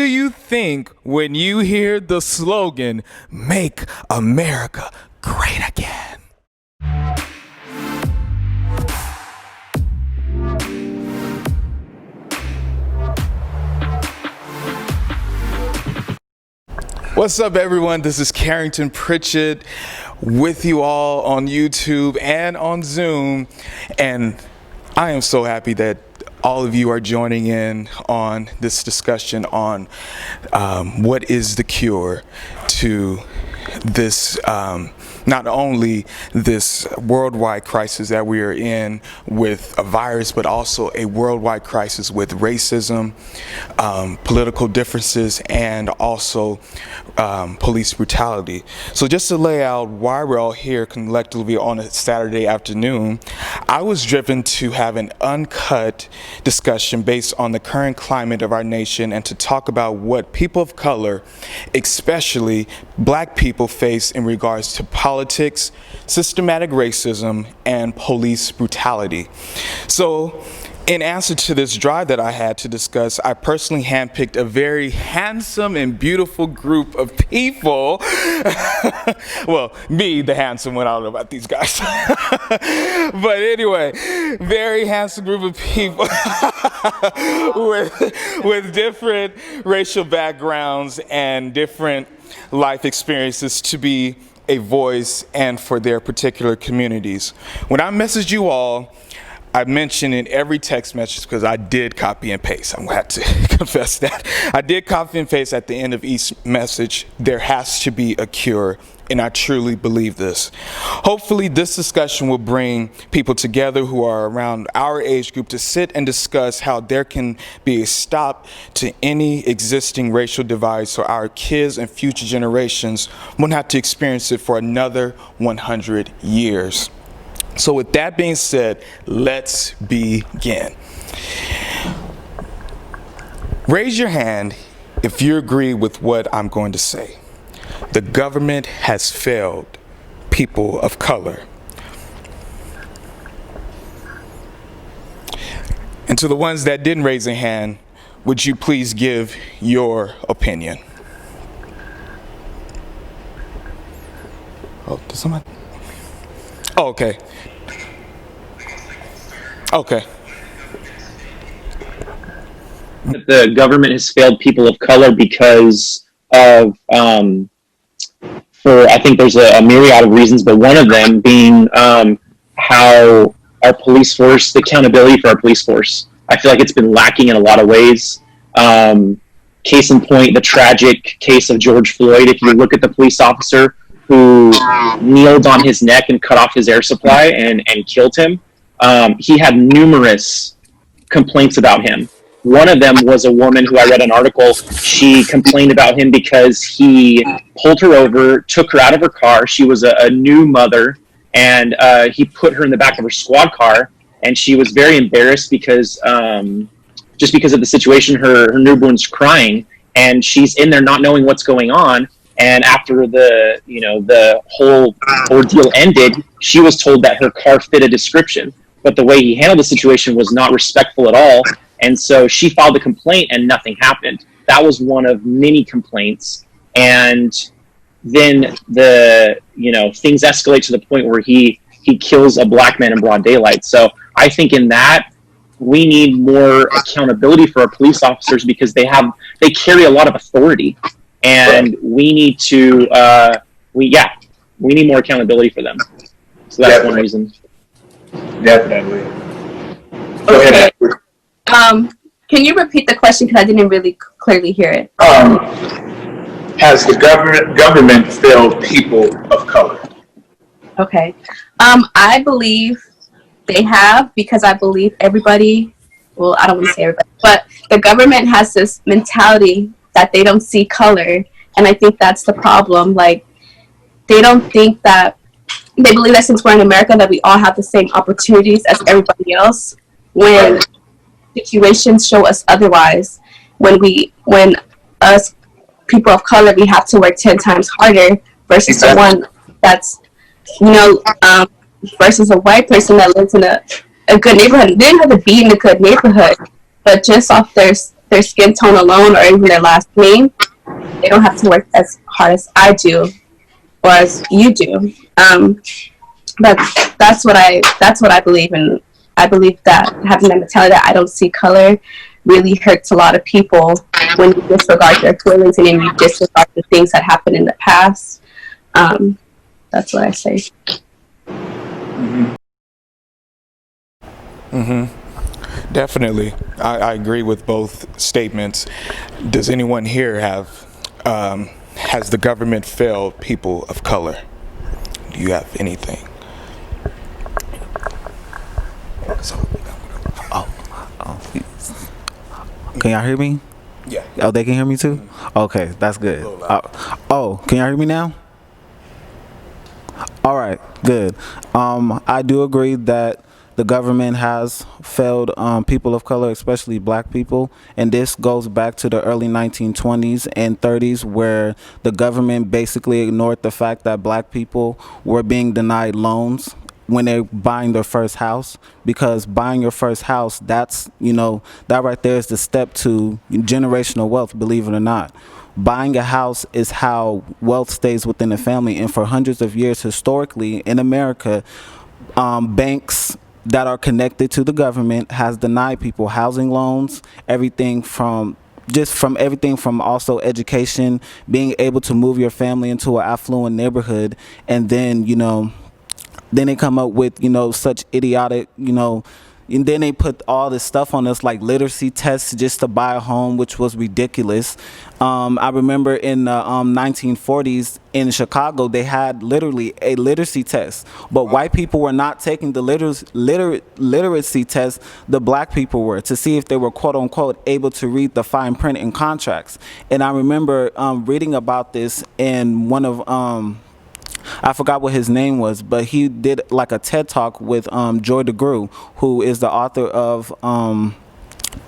Do you think when you hear the slogan, "Make America Great Again"? What's up, everyone? This is Carrington Pritchett with you all on YouTube and on Zoom, and I am so happy that all of you are joining in on this discussion on what is the cure to this, not only this worldwide crisis that we are in with a virus, but also a worldwide crisis with racism, political differences, and also police brutality. So just to lay out why we're all here collectively on a Saturday afternoon, I was driven to have an uncut discussion based on the current climate of our nation and to talk about what people of color, especially black people, face in regards to politics, systematic racism, and police brutality. So in answer to this drive that I had to discuss, I personally handpicked a very handsome and beautiful group of people. Well, me, the handsome one, I don't know about these guys. But anyway, very handsome group of people with different racial backgrounds and different life experiences to be a voice and for their particular communities. When I messaged you all, I mentioned in every text message, because I did copy and paste, I'm going to have to confess that. I did copy and paste at the end of each message, there has to be a cure, and I truly believe this. Hopefully this discussion will bring people together who are around our age group to sit and discuss how there can be a stop to any existing racial divide so our kids and future generations won't have to experience it for another 100 years. So with that being said, let's begin. Raise your hand if you agree with what I'm going to say. The government has failed people of color. And to the ones that didn't raise a hand, would you please give your opinion? Oh, did somebody? Oh, okay. Okay. The government has failed people of color because of, I think there's a myriad of reasons, but one of them being how our police force, the accountability for our police force, I feel like it's been lacking in a lot of ways. Case in point, the tragic case of George Floyd. If you look at the police officer who kneeled on his neck and cut off his air supply and killed him, he had numerous complaints about him. One of them was a woman who I read an article. She complained about him because he pulled her over, took her out of her car. She was a new mother, and he put her in the back of her squad car, and she was very embarrassed because just because of the situation, her newborn's crying, and she's in there not knowing what's going on. And after the whole ordeal ended, she was told that her car fit a description. But the way he handled the situation was not respectful at all. And so she filed a complaint and nothing happened. That was one of many complaints. And then things escalate to the point where he kills a black man in broad daylight. So I think in that, we need more accountability for our police officers because they carry a lot of authority. And we need to, we need more accountability for them. So that's one reason. Definitely. Okay. Can you repeat the question because I didn't really clearly hear it? Has the government failed people of color? Okay. I believe they have because I believe everybody, well, I don't want to say everybody, but the government has this mentality that they don't see color, and I think that's the problem. Like, they don't think that, they believe that since we're in America that we all have the same opportunities as everybody else, when situations show us otherwise. When us people of color, we have to work 10 times harder versus the one that's, versus a white person that lives in a good neighborhood. They didn't have to be in a good neighborhood, but just off their their skin tone alone or even their last name, they don't have to work as hard as I do or as you do. But that's what I believe in. I believe that having that mentality that I don't see color really hurts a lot of people when you disregard their feelings and then you disregard the things that happened in the past. That's what I say. Definitely. I agree with both statements. Does anyone here have, has the government failed people of color? Do you have anything? Can y'all hear me? Yeah. Oh, they can hear me too? Okay, that's good. Can y'all hear me now? All right, good. I do agree that the government has failed people of color, especially black people. And this goes back to the early 1920s and 30s, where the government basically ignored the fact that black people were being denied loans when they're buying their first house, because buying your first house, that's, that right there is the step to generational wealth, believe it or not. Buying a house is how wealth stays within the family. And for hundreds of years, historically, in America, banks that are connected to the government has denied people housing loans, everything from also education, being able to move your family into an affluent neighborhood, and then, then they come up with, such idiotic, and then they put all this stuff on us like literacy tests just to buy a home, which was ridiculous. I remember in the 1940s in Chicago, they had literally a literacy test, but white people were not taking the literacy test. The black people were, to see if they were quote unquote able to read the fine print in contracts. And I remember reading about this in one of I forgot what his name was, but he did like a TED Talk with Joy DeGruy, who is the author of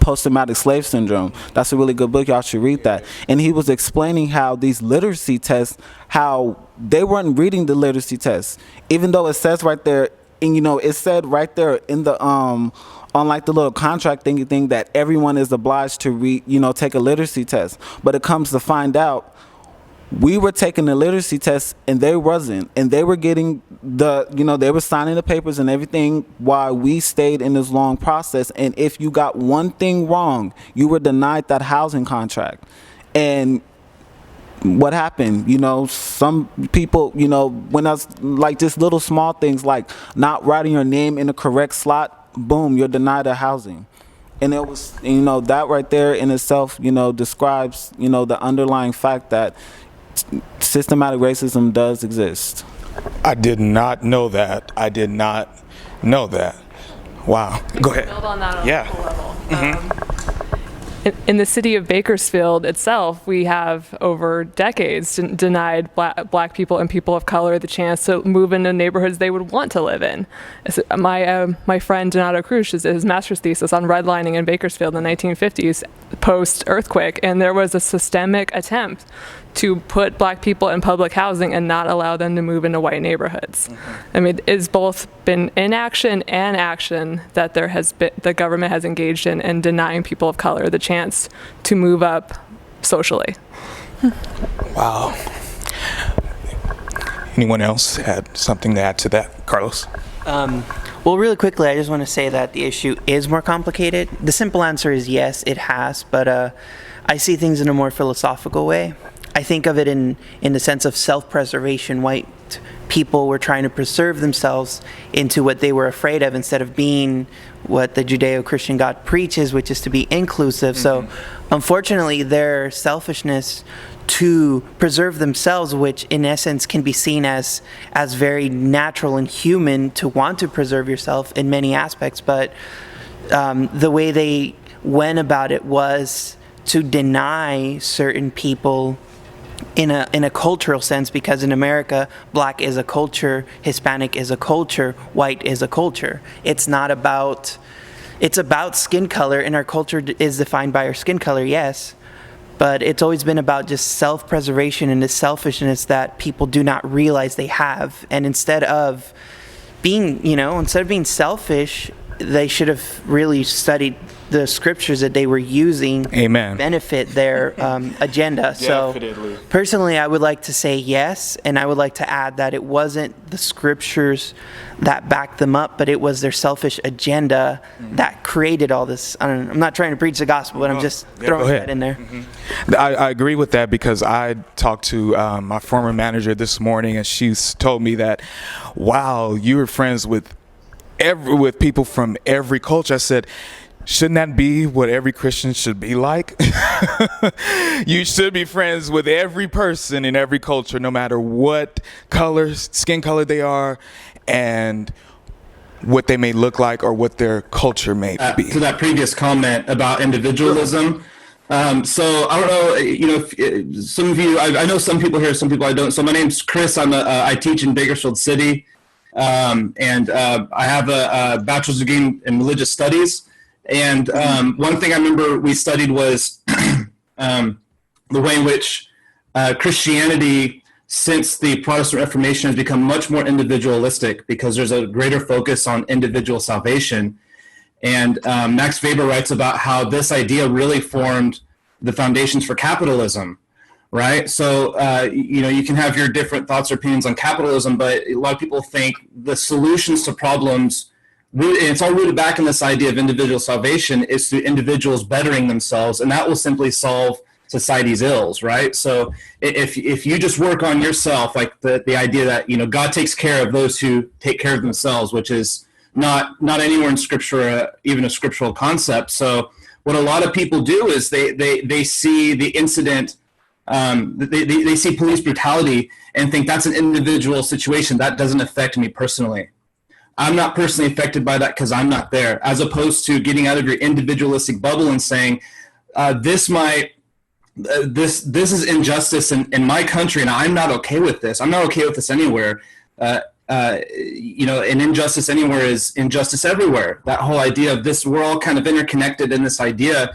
Post-Traumatic Slave Syndrome. That's a really good book. Y'all should read that. And he was explaining how these literacy tests, how they weren't reading the literacy tests, even though it says right there, and it said right there in the on like the little contract thingy thing that everyone is obliged to read, take a literacy test. But it comes to find out, we were taking the literacy test and they wasn't, and they were getting they were signing the papers and everything while we stayed in this long process. And if you got one thing wrong, you were denied that housing contract. And what happened? Some people, when I was like just little small things like not writing your name in the correct slot, boom, you're denied a housing. And it was, that right there in itself, describes, the underlying fact that systematic racism does exist. I did not know that. Wow. Go ahead. Build on that on Yeah. a level. In the city of Bakersfield itself, we have over decades denied black people and people of color the chance to move into neighborhoods they would want to live in. My friend Donato Cruz did his master's thesis on redlining in Bakersfield in the 1950s, post-earthquake, and there was a systemic attempt to put black people in public housing and not allow them to move into white neighborhoods. I mean, it's both been inaction and action that the government has engaged in denying people of color the chance to move up socially. Wow. Anyone else had something to add to that? Carlos? Well, really quickly, I just want to say that the issue is more complicated. The simple answer is yes, it has, but I see things in a more philosophical way. I think of it in the sense of self-preservation. White people were trying to preserve themselves into what they were afraid of instead of being what the Judeo-Christian God preaches, which is to be inclusive. So unfortunately, their selfishness to preserve themselves, which in essence can be seen as very natural and human to want to preserve yourself in many aspects, but the way they went about it was to deny certain people in a cultural sense, because in America, black is a culture, Hispanic is a culture, white is a culture. It's about skin color, and our culture is defined by our skin color, yes, but it's always been about just self-preservation and the selfishness that people do not realize they have. And instead of being selfish, they should have really studied the scriptures that they were using Amen. to benefit their agenda. Definitely. So personally, I would like to say yes, and I would like to add that it wasn't the scriptures that backed them up, but it was their selfish agenda that created all this. I'm not trying to preach the gospel, but I'm just throwing that in there. I agree with that, because I talked to my former manager this morning, and she's told me that, wow, you were friends with people from every culture. I said, shouldn't that be what every Christian should be like? You should be friends with every person in every culture, no matter what color, skin color they are, and what they may look like or what their culture may be. To that previous comment about individualism. So I don't know, if, some of you, I know some people here, some people I don't. So my name's Chris. I teach in Bakersfield City. And I have a bachelor's degree in religious studies. And one thing I remember we studied was the way in which Christianity, since the Protestant Reformation, has become much more individualistic, because there's a greater focus on individual salvation. And Max Weber writes about how this idea really formed the foundations for capitalism. Right. So, you can have your different thoughts or opinions on capitalism, but a lot of people think the solutions to problems, and it's all rooted back in this idea of individual salvation, is through individuals bettering themselves, and that will simply solve society's ills. Right. So if you just work on yourself, like the idea that, God takes care of those who take care of themselves, which is not anywhere in Scripture, even a scriptural concept. So what a lot of people do is they see the incident. They see police brutality and think that's an individual situation. That doesn't affect me personally. I'm not personally affected by that because I'm not there, as opposed to getting out of your individualistic bubble and saying, this is injustice in my country, and I'm not okay with this. I'm not okay with this anywhere. An injustice anywhere is injustice everywhere. That whole idea of this, we're all kind of interconnected in this idea.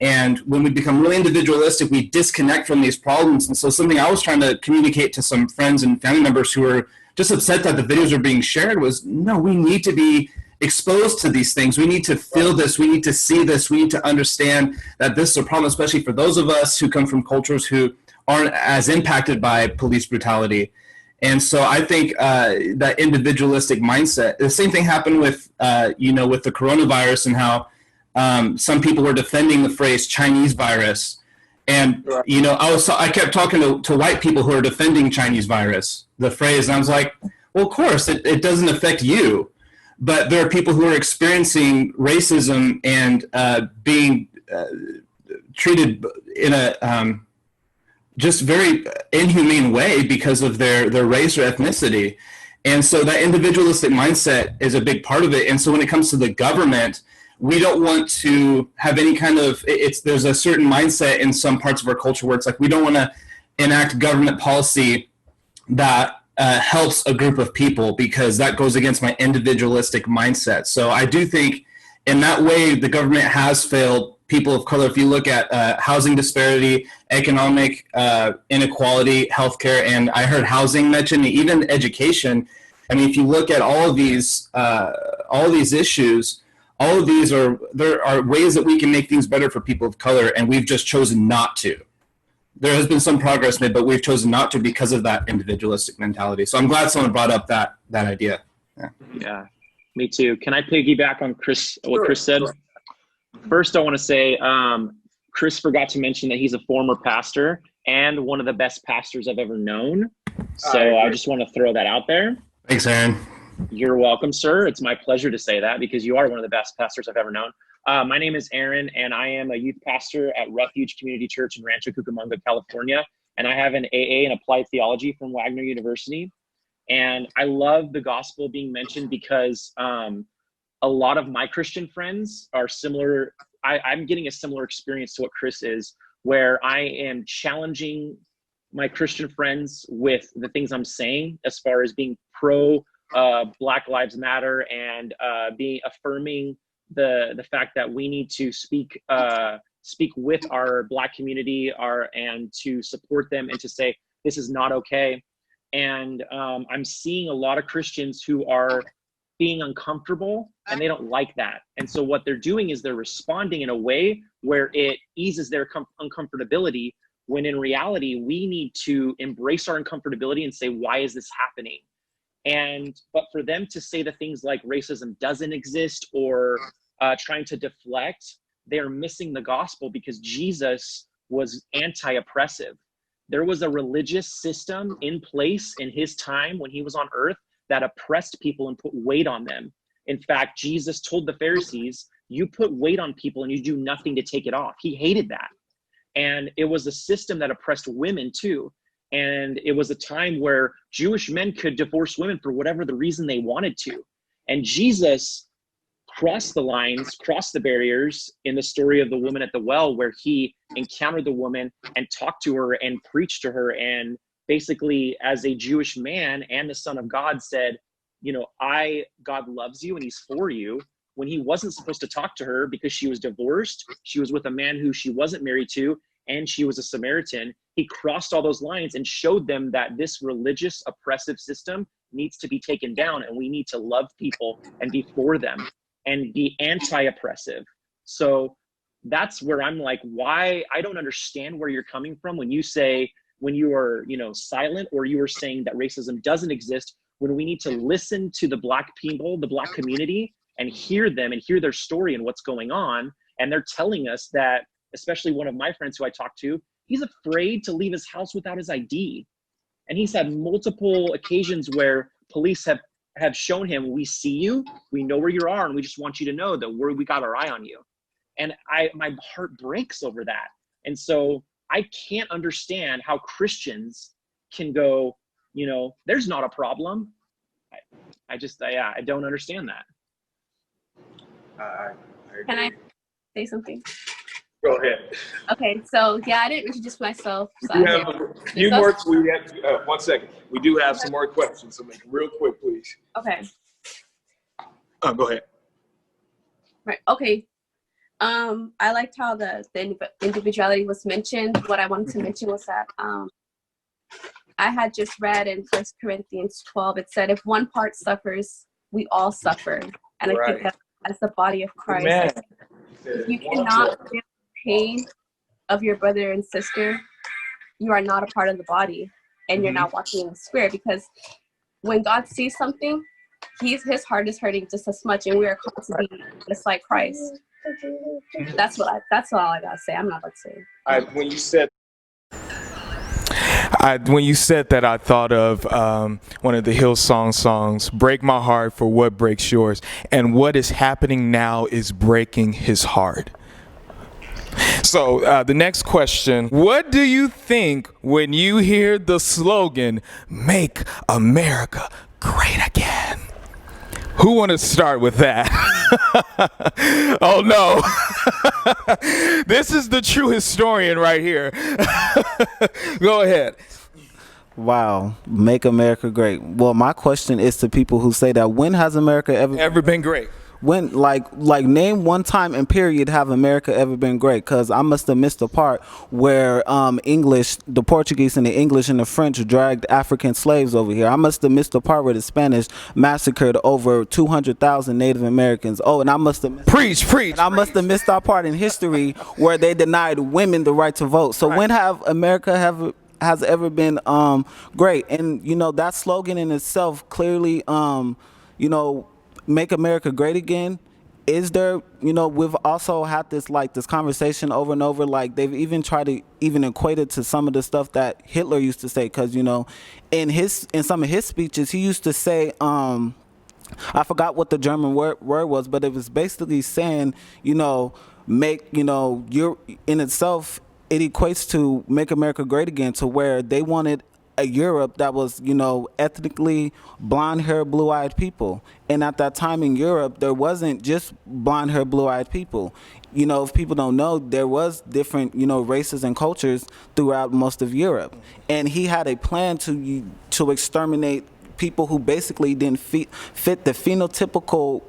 And when we become really individualistic, we disconnect from these problems. And so something I was trying to communicate to some friends and family members who were just upset that the videos are being shared was, no, we need to be exposed to these things. We need to feel this. We need to see this. We need to understand that this is a problem, especially for those of us who come from cultures who aren't as impacted by police brutality. And so I think that individualistic mindset, the same thing happened with, with the coronavirus, and how some people were defending the phrase Chinese virus. And, I kept talking to white people who are defending Chinese virus, the phrase, and I was like, well, of course, it doesn't affect you. But there are people who are experiencing racism and being treated in a just very inhumane way because of their race or ethnicity. And so that individualistic mindset is a big part of it. And so when it comes to the government, we don't want to have any kind of, there's a certain mindset in some parts of our culture where it's like, we don't want to enact government policy that helps a group of people, because that goes against my individualistic mindset. So I do think in that way, the government has failed people of color. If you look at housing disparity, economic inequality, healthcare, and I heard housing mentioned, even education. I mean, if you look at all of these issues, all of these there are ways that we can make things better for people of color, and we've just chosen not to. There has been some progress made, but we've chosen not to because of that individualistic mentality. So I'm glad someone brought up that idea. Yeah, me too. Can I piggyback on what Chris said? Sure. First, I want to say Chris forgot to mention that he's a former pastor and one of the best pastors I've ever known. So I just want to throw that out there. Thanks, Aaron. You're welcome, sir. It's my pleasure to say that, because you are one of the best pastors I've ever known. My name is Aaron, and I am a youth pastor at Refuge Community Church in Rancho Cucamonga, California. And I have an AA in Applied Theology from Wagner University. And I love the gospel being mentioned because a lot of my Christian friends are similar. I'm getting a similar experience to what Chris is, where I am challenging my Christian friends with the things I'm saying as far as being pro Black Lives Matter and affirming the fact that we need to speak with our Black community and to support them and to say this is not okay. And I'm seeing a lot of Christians who are being uncomfortable, and they don't like that. And so what they're doing is they're responding in a way where it eases their uncomfortability, when in reality, we need to embrace our uncomfortability and say, why is this happening? But for them to say the things like racism doesn't exist, or trying to deflect, they're missing the gospel, because Jesus was anti-oppressive. There was a religious system in place in his time when he was on earth that oppressed people and put weight on them. In fact, Jesus told the Pharisees, you put weight on people and you do nothing to take it off. He hated that. And it was a system that oppressed women too. And it was a time where Jewish men could divorce women for whatever the reason they wanted to. And Jesus crossed the lines, crossed the barriers in the story of the woman at the well, where he encountered the woman and talked to her and preached to her, and basically, as a Jewish man and the Son of God, said, God loves you and he's for you, when he wasn't supposed to talk to her because she was divorced. She was with a man who she wasn't married to, and she was a Samaritan. He crossed all those lines and showed them that this religious oppressive system needs to be taken down, and we need to love people and be for them and be anti-oppressive. So that's where I'm like, why? I don't understand where you're coming from when you say, when you are, silent, or you are saying that racism doesn't exist, when we need to listen to the Black people, the Black community, and hear them and hear their story and what's going on. And they're telling us that, especially one of my friends who I talked to, he's afraid to leave his house without his ID. And he's had multiple occasions where police have shown him, we see you, we know where you are, and we just want you to know that we got our eye on you. And my heart breaks over that. And so I can't understand how Christians can go, there's not a problem. I don't understand that. I Can I say something? Go ahead. Okay, so I didn't introduce myself. So We have a few more. We have 1 second. We do have some more questions, so make it real quick, please. Okay. Go ahead. Right. Okay. I liked how the individuality was mentioned. What I wanted to mention was that I had just read in 1 Corinthians 12, it said, if one part suffers, we all suffer. And I think that as the body of Christ, if you cannot feel the pain of your brother and sister, you are not a part of the body, and you're not walking in the spirit, because when God sees something, his heart is hurting just as much, and we are called to be just like Christ. That's all I gotta say. I'm not about to say. When you said that, I thought of one of the Hillsong songs, "Break My Heart for What Breaks Yours," and what is happening now is breaking his heart. So the next question: what do you think when you hear the slogan "Make America Great Again"? Who want to start with that? Oh no. This is the true historian right here. Go ahead. Wow, make America great. Well, my question is to people who say that, when has America ever been great? When, like name one time in period have America ever been great? Because I must have missed the part where English, the Portuguese and the English and the French dragged African slaves over here. I must have missed the part where the Spanish massacred over 200,000 Native Americans. Oh, and I must have preach. I must have missed our part in history where they denied women the right to vote. So when have America has ever been great? And that slogan in itself clearly make America great again. Is there, we've also had this conversation over and over, like they've even tried to equate it to some of the stuff that Hitler used to say, because in some of his speeches he used to say, I forgot what the German word was, but it was basically saying, make, you're in itself, it equates to make America great again, to where they wanted a Europe that was, ethnically blonde-haired, blue-eyed people. And at that time in Europe, there wasn't just blonde-haired, blue-eyed people. If people don't know, there was different, races and cultures throughout most of Europe. And he had a plan to exterminate people who basically didn't fit the phenotypical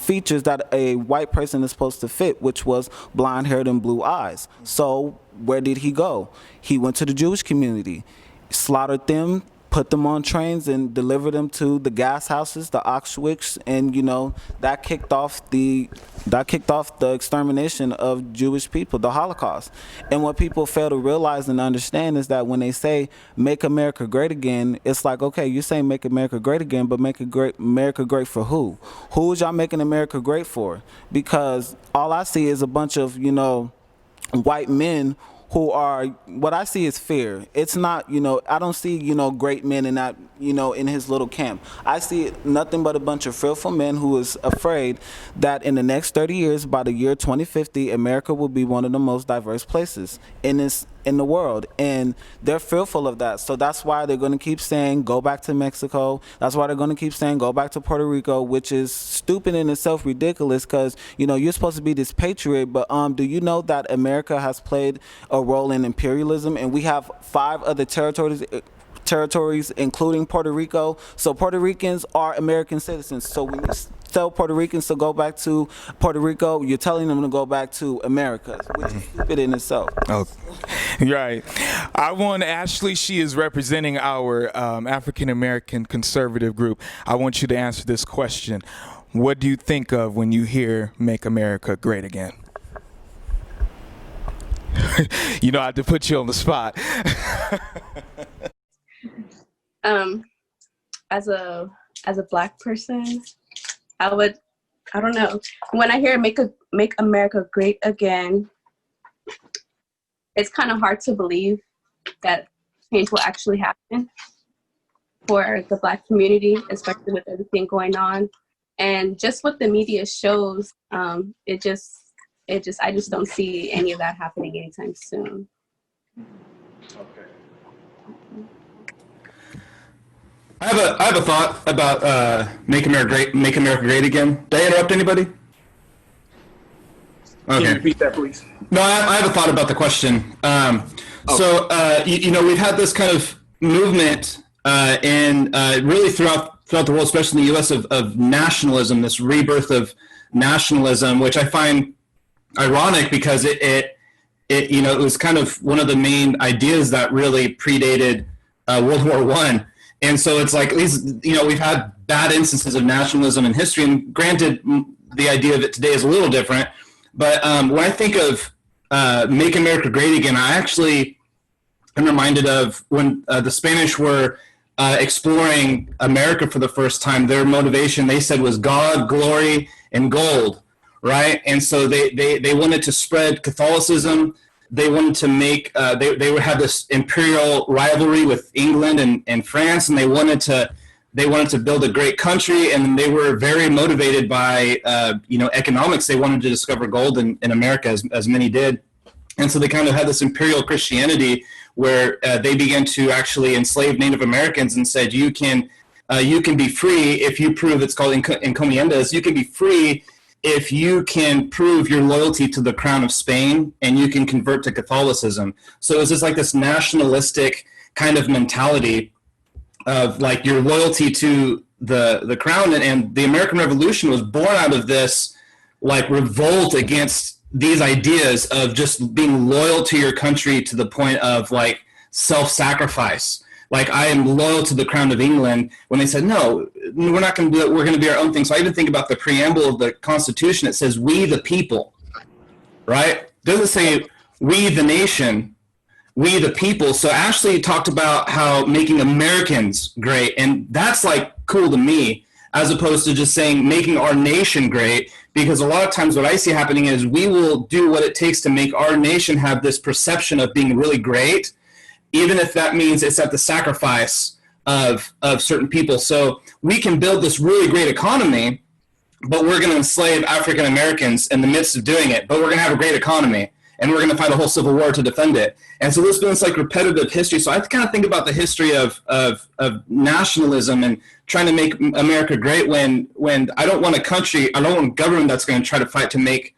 features that a white person is supposed to fit, which was blonde-haired and blue eyes. So where did he go? He went to the Jewish community, slaughtered them, put them on trains and deliver them to the gas houses, the Auschwitz, and that kicked off the extermination of Jewish people, the Holocaust. And what people fail to realize and understand is that when they say "Make America Great Again," it's like, okay, you're saying "Make America Great Again," but America great for who? Who is y'all making America great for? Because all I see is a bunch of white men who are, what I see is fear. It's not, I don't see, great men in that, in his little camp. I see nothing but a bunch of fearful men who is afraid that in the next 30 years, by the year 2050, America will be one of the most diverse places in the world, and they're fearful of that. So that's why they're going to keep saying go back to Mexico. That's why they're going to keep saying go back to Puerto Rico, which is stupid in itself, ridiculous, because you're supposed to be this patriot, but do you know that America has played a role in imperialism, and we have 5 other territories including Puerto Rico. So Puerto Ricans are American citizens. So when you tell Puerto Ricans to go back to Puerto Rico, you're telling them to go back to America, which is stupid in itself. Oh, right. I want Ashley. She is representing our African American conservative group. I want you to answer this question. What do you think of when you hear "Make America Great Again"? I had to put you on the spot. As a Black person, I don't know. When I hear "Make America Great Again," it's kind of hard to believe that change will actually happen for the Black community, especially with everything going on. And just what the media shows, I just don't see any of that happening anytime soon. Okay. I have a thought about Make America Great Again. Did I interrupt anybody? Can you Okay. repeat that, please? No, I have a thought about the question. So, we've had this kind of movement and really throughout the world, especially in the U.S., of nationalism, this rebirth of nationalism, which I find ironic because it was kind of one of the main ideas that really predated World War I. And so it's like, at least, we've had bad instances of nationalism in history, and granted, the idea of it today is a little different. But when I think of Make America Great Again, I actually am reminded of when the Spanish were exploring America for the first time. Their motivation, they said, was God, glory, and gold, right? And so they wanted to spread Catholicism. They wanted to make, they would have this imperial rivalry with England and France, and they wanted to build a great country, and they were very motivated by, economics. They wanted to discover gold in America, as many did. And so they kind of had this imperial Christianity where they began to actually enslave Native Americans and said, you can be free if you prove, it's called encomiendas, you can be free if you can prove your loyalty to the crown of Spain and you can convert to Catholicism. So it's just like this nationalistic kind of mentality of like your loyalty to the crown, and the American Revolution was born out of this like revolt against these ideas of just being loyal to your country to the point of like self-sacrifice. Like, I am loyal to the crown of England, when they said, no, we're not going to do it. We're going to be our own thing. So I even think about the preamble of the Constitution. It says, we the people, right? It doesn't say we the nation, we the people. So Ashley talked about how making Americans great. And that's like cool to me, as opposed to just saying making our nation great. Because a lot of times what I see happening is we will do what it takes to make our nation have this perception of being really great, even if that means it's at the sacrifice of certain people. So we can build this really great economy, but we're going to enslave African Americans in the midst of doing it. But we're going to have a great economy, and we're going to fight a whole civil war to defend it. And so this has been like repetitive history. So I kind of think about the history of nationalism and trying to make America great when I don't want a country, I don't want a government that's going to try to fight to make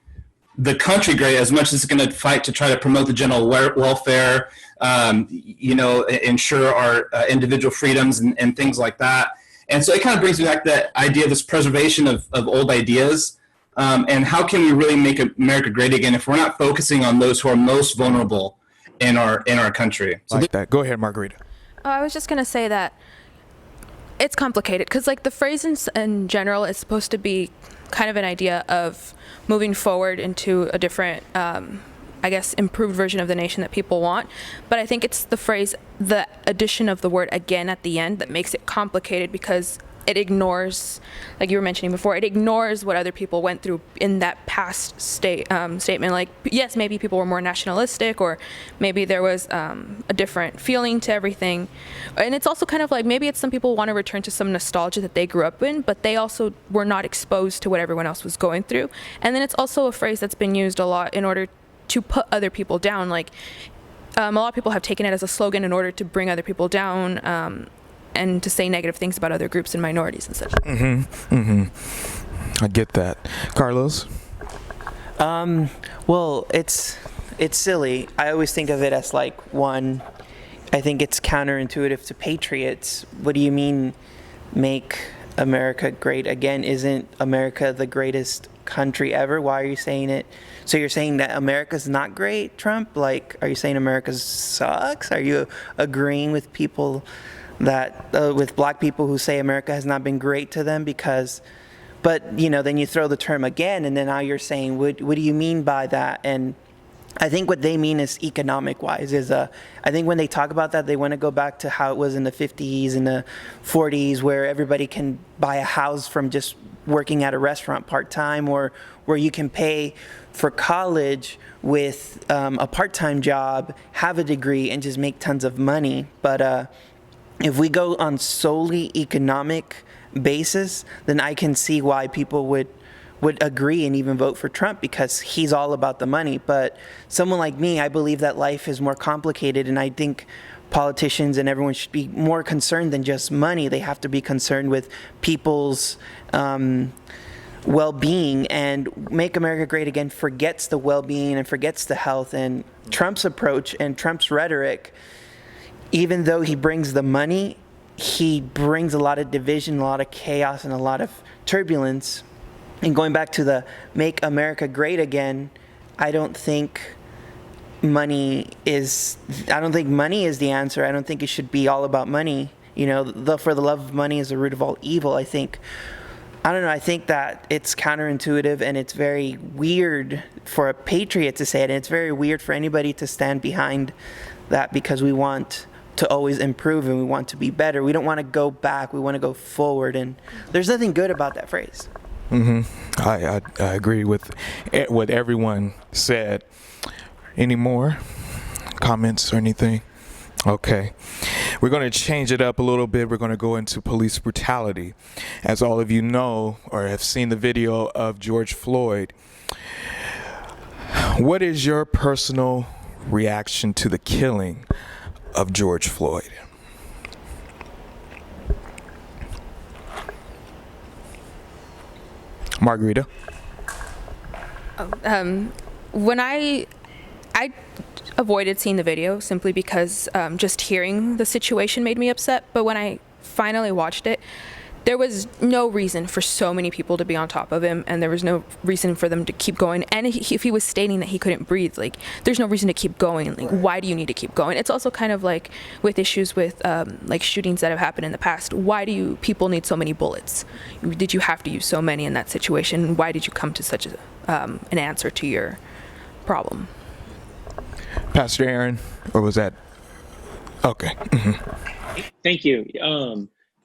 the country great as much as it's going to fight to try to promote the general welfare, ensure our individual freedoms and things like that. And so it kind of brings me back to that idea of this preservation of old ideas, and how can we really make America great again if we're not focusing on those who are most vulnerable in our country. So like that. Go ahead, Margarita. Oh, I was just going to say that it's complicated because, like, the phrase in general is supposed to be kind of an idea of moving forward into a different, I guess, improved version of the nation that people want. But I think it's the phrase, the addition of the word again at the end, that makes it complicated because it ignores, like you were mentioning before, it ignores what other people went through in that past statement. Like, yes, maybe people were more nationalistic, or maybe there was a different feeling to everything. And it's also kind of like, maybe it's some people want to return to some nostalgia that they grew up in, but they also were not exposed to what everyone else was going through. And then it's also a phrase that's been used a lot in order to put other people down. Like, a lot of people have taken it as a slogan in order to bring other people down, and to say negative things about other groups and minorities and such. I get that. Carlos? Well, it's silly. I always think of it as like, one, I think it's counterintuitive to patriots. What do you mean, make America great again? Isn't America the greatest country ever? Why are you saying it? So you're saying that America's not great, Trump? Like, are you saying America sucks? Are you agreeing with people that with black people who say America has not been great to them? Because, but you know, then you throw the term again, and then now you're saying, what do you mean by that? And I think what they mean is economic wise is, I think when they talk about that, they want to go back to how it was in the 50s and the 40s, where everybody can buy a house from just working at a restaurant part-time, or where you can pay for college with a part-time job, have a degree, and just make tons of money. But if we go on solely economic basis, then I can see why people would agree and even vote for Trump, because he's all about the money. But someone like me, I believe that life is more complicated, and I think politicians and everyone should be more concerned than just money. They have to be concerned with people's well-being. And Make America Great Again forgets the well-being and forgets the health. And Trump's approach and Trump's rhetoric, even though he brings the money, he brings a lot of division, a lot of chaos, and a lot of turbulence. And going back to the Make America Great Again, I don't think money is the answer. I don't think it should be all about money. You know, for the love of money is the root of all evil. I think that it's counterintuitive, and it's very weird for a patriot to say it, and it's very weird for anybody to stand behind that, because we want to always improve and we want to be better. We don't want to go back. We want to go forward, and there's nothing good about that phrase. I agree with what everyone said. Any more comments or anything? Okay. We're going to change it up a little bit. We're going to go into police brutality. As all of you know or have seen the video of George Floyd, what is your personal reaction to the killing of George Floyd? Margarita? When I avoided seeing the video simply because just hearing the situation made me upset. But when I finally watched it, there was no reason for so many people to be on top of him, and there was no reason for them to keep going. And if he was stating that he couldn't breathe, like, there's no reason to keep going. Like, why do you need to keep going? It's also kind of like with issues with like shootings that have happened in the past. Why do people need so many bullets? Did you have to use so many in that situation? Why did you come to such an answer to your problem? Pastor Aaron, or was that? Okay. Thank you.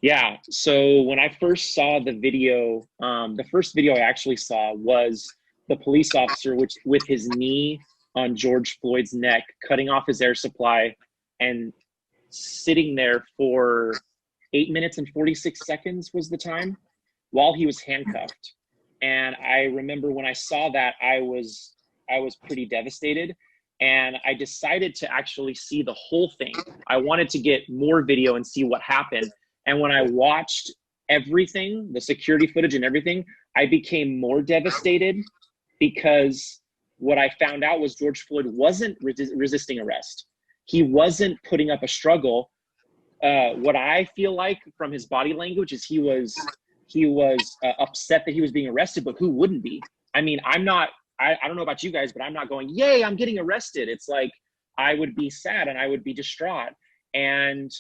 Yeah, so when I first saw the video, the first video I actually saw was the police officer with his knee on George Floyd's neck, cutting off his air supply and sitting there for 8 minutes and 46 seconds was the time while he was handcuffed. And I remember when I saw that, I was pretty devastated. And I decided to actually see the whole thing. I wanted to get more video and see what happened. And when I watched everything, the security footage and everything, I became more devastated, because what I found out was George Floyd wasn't resisting arrest. He wasn't putting up a struggle. What I feel like from his body language is he was upset that he was being arrested, but who wouldn't be? I mean, I don't know about you guys, but I'm not going, yay, I'm getting arrested. It's like, I would be sad and I would be distraught. And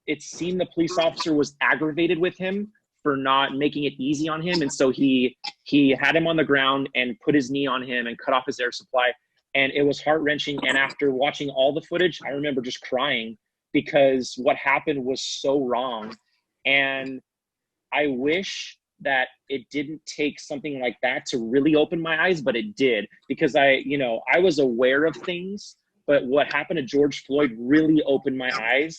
it seemed the police officer was aggravated with him for not making it easy on him. And so he had him on the ground and put his knee on him and cut off his air supply. And it was heart-wrenching. And after watching all the footage, I remember just crying because what happened was so wrong. And I wish that it didn't take something like that to really open my eyes, but it did, because I was aware of things, but what happened to George Floyd really opened my eyes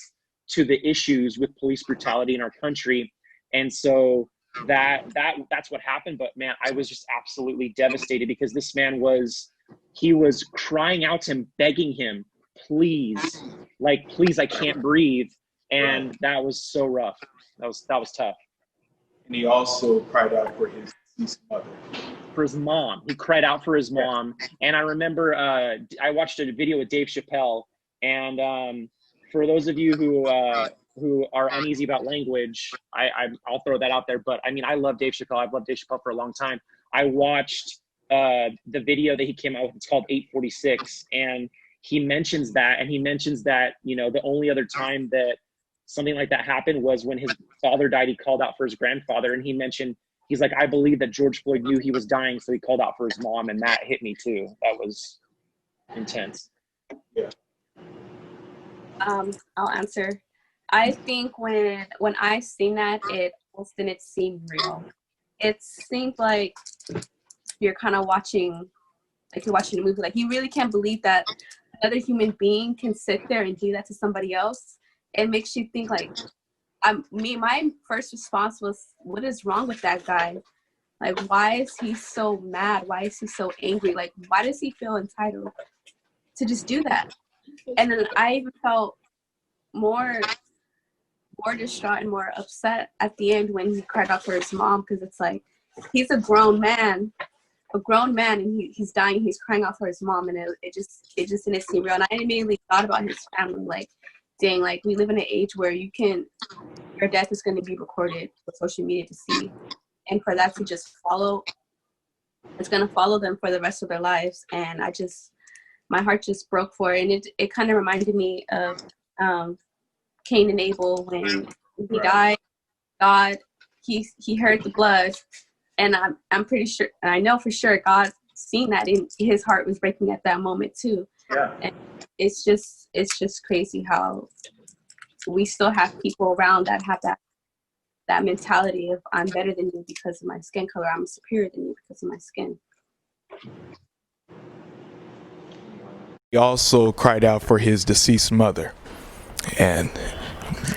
to the issues with police brutality in our country. And so that's what happened. But man, I was just absolutely devastated because this man was crying out to him, begging him, please, I can't breathe. And that was so rough. That was tough. And he also cried out for his deceased mother. For his mom. He cried out for his mom. And I remember I watched a video with Dave Chappelle. And for those of you who are uneasy about language, I'll throw that out there. But I mean, I love Dave Chappelle. I've loved Dave Chappelle for a long time. I watched the video that he came out with. It's called 846. And he mentions that. And he mentions that, the only other time that something like that happened was when his father died. He called out for his grandfather. And he mentioned, he's like, I believe that George Floyd knew he was dying, so he called out for his mom. And that hit me too. That was intense. Yeah. I'll answer. I think when I seen that, it almost didn't seem real. It seemed like you're kind of watching, like you're watching a movie. Like, you really can't believe that another human being can sit there and do that to somebody else. It makes you think, like, my first response was, what is wrong with that guy? Like, why is he so mad? Why is he so angry? Like, why does he feel entitled to just do that? And then I even felt more distraught and more upset at the end when he cried out for his mom, because it's like, he's a grown man, and he's dying. He's crying out for his mom, and it just didn't seem real. And I immediately thought about his family, like, dang, like, we live in an age where your death is going to be recorded for social media to see, and for that to just follow, it's going to follow them for the rest of their lives. And my heart just broke for it. And it kind of reminded me of Cain and Abel when he died. God, he heard the blood, and I'm pretty sure, and I know for sure God seen that, and his heart was breaking at that moment too. Yeah. And it's just crazy how we still have people around that have that mentality of, I'm better than you because of my skin color, I'm superior than you because of my skin. He also cried out for his deceased mother. And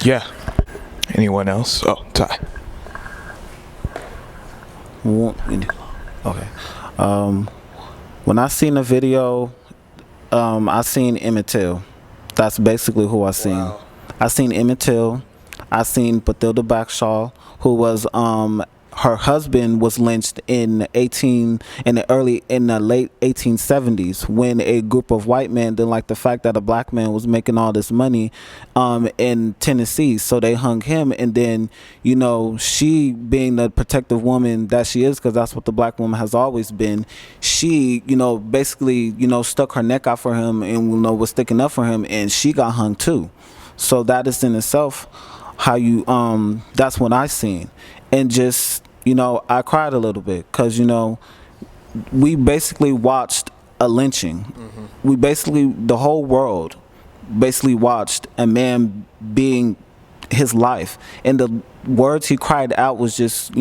yeah, anyone else? Oh, Ty. Okay. When I seen the video, I seen Emmett Till. That's basically who I seen. Wow. I seen Emmett Till. I seen Bathilda Bagshaw, who was her husband was lynched in the late 1870s when a group of white men didn't like the fact that a black man was making all this money in Tennessee, so they hung him. And then, she, being the protective woman that she is, because that's what the black woman has always been, she basically stuck her neck out for him and was sticking up for him, and she got hung too. So that is in itself how you that's what I seen. And just I cried a little bit because we basically watched a lynching. Mm-hmm. We basically, the whole world basically watched a man being his life, and the words he cried out was just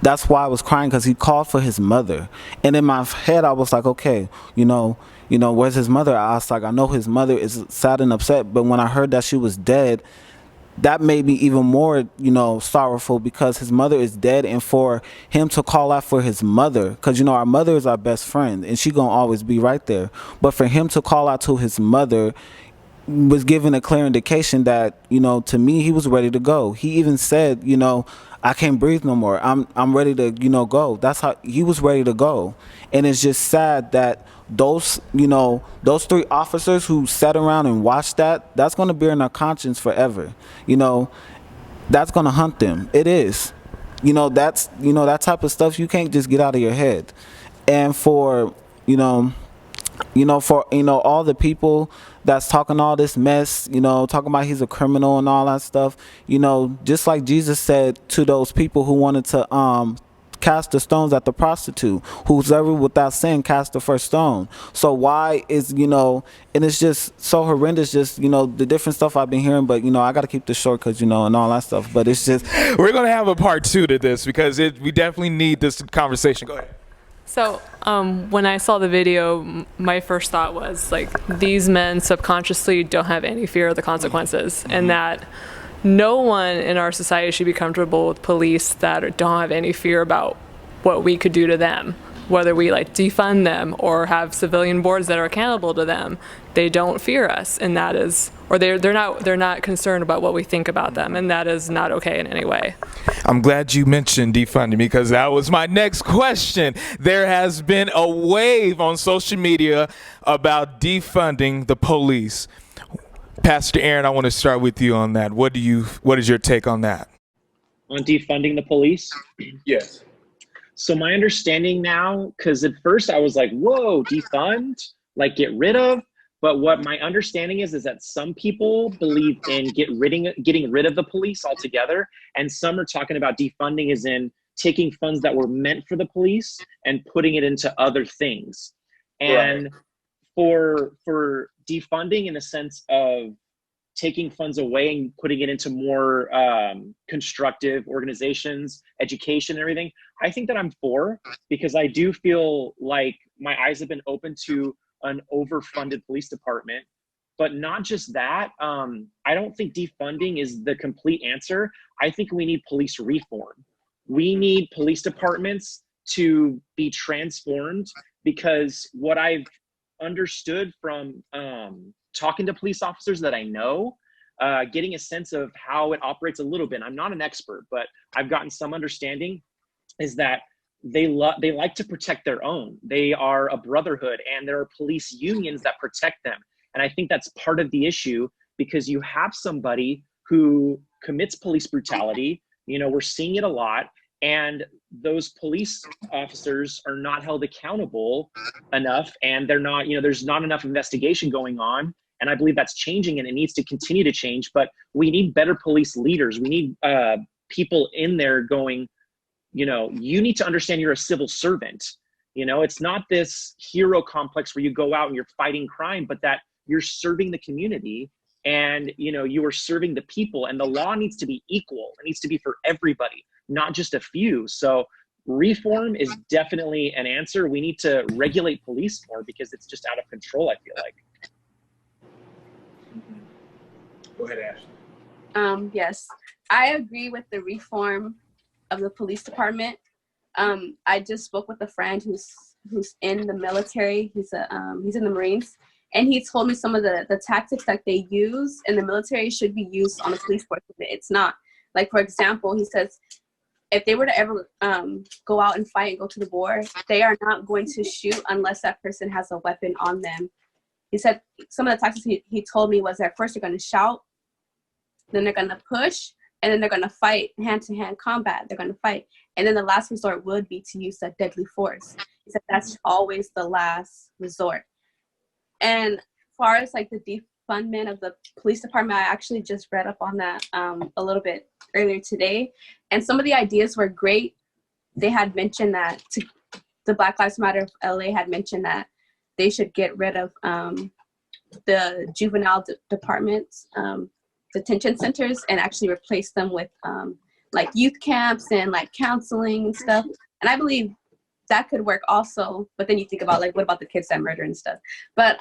that's why I was crying, because he called for his mother. And in my head I was like, okay, where's his mother? I was like, I know his mother is sad and upset, but when I heard that she was dead, that made me even more, sorrowful, because his mother is dead. And for him to call out for his mother, because, our mother is our best friend and she gonna always be right there. But for him to call out to his mother was giving a clear indication that, to me, he was ready to go. He even said, I can't breathe no more. I'm ready to, go. That's how he was ready to go. And it's just sad that those three officers who sat around and watched that's going to be in their conscience forever. That's going to haunt them. It is. That's, that type of stuff you can't just get out of your head. And for, for all the people that's talking all this mess, talking about he's a criminal and all that stuff, just like Jesus said to those people who wanted to cast the stones at the prostitute, whosoever without sin cast the first stone. So why is and it's just so horrendous, just the different stuff I've been hearing, but I got to keep this short because and all that stuff, but it's just We're gonna have a part 2 to this because we definitely need this conversation. Go ahead. So when I saw the video, my first thought was like, these men subconsciously don't have any fear of the consequences, and that no one in our society should be comfortable with police that don't have any fear about what we could do to them, whether we defund them or have civilian boards that are accountable to them. They don't fear us, and that is, or they're not concerned about what we think about them, and that is not okay in any way. I'm glad you mentioned defunding because that was my next question. There has been a wave on social media about defunding the police. Pastor Aaron, I want to start with you on that. What is your take on that? On defunding the police? Yes. So my understanding now, because at first I was like, whoa, defund, get rid of. But what my understanding is that some people believe in getting rid of the police altogether. And some are talking about defunding as in taking funds that were meant for the police and putting it into other things. And for defunding in the sense of taking funds away and putting it into more constructive organizations, education, and everything, I think that I'm for, because I do feel like my eyes have been open to an overfunded police department. But not just that, I don't think defunding is the complete answer. I think we need police reform. We need police departments to be transformed, because what I've understood from talking to police officers that I know, getting a sense of how it operates a little bit. I'm not an expert, but I've gotten some understanding, is that they like to protect their own. They are a brotherhood, and there are police unions that protect them. And I think that's part of the issue, because you have somebody who commits police brutality. We're seeing it a lot. And those police officers are not held accountable enough, and they're not, there's not enough investigation going on. And I believe that's changing, and it needs to continue to change. But we need better police leaders. We need people in there going, you need to understand you're a civil servant. It's not this hero complex where you go out and you're fighting crime, but that you're serving the community, and you are serving the people, and the law needs to be equal. It needs to be for everybody, not just a few. So reform is definitely an answer. We need to regulate police more, because it's just out of control, I feel like. Go ahead, Ashley. Yes, I agree with the reform of the police department. I just spoke with a friend who's in the military. He's in the Marines, and he told me some of the tactics that they use in the military should be used on the police force. It's not. Like, for example, he says, if they were to ever go out and fight and go to the war, they are not going to shoot unless that person has a weapon on them. He said some of the tactics he told me was that first they're going to shout, then they're going to push, and then they're going to fight, hand-to-hand combat. They're going to fight. And then the last resort would be to use that deadly force. He said that's always the last resort. And as far as the defundment of the police department, I actually just read up on that a little bit earlier today. And some of the ideas were great. They had mentioned that the Black Lives Matter of LA had mentioned that they should get rid of the juvenile departments, detention centers, and actually replace them with youth camps and counseling and stuff. And I believe that could work also. But then you think about what about the kids that murder and stuff? But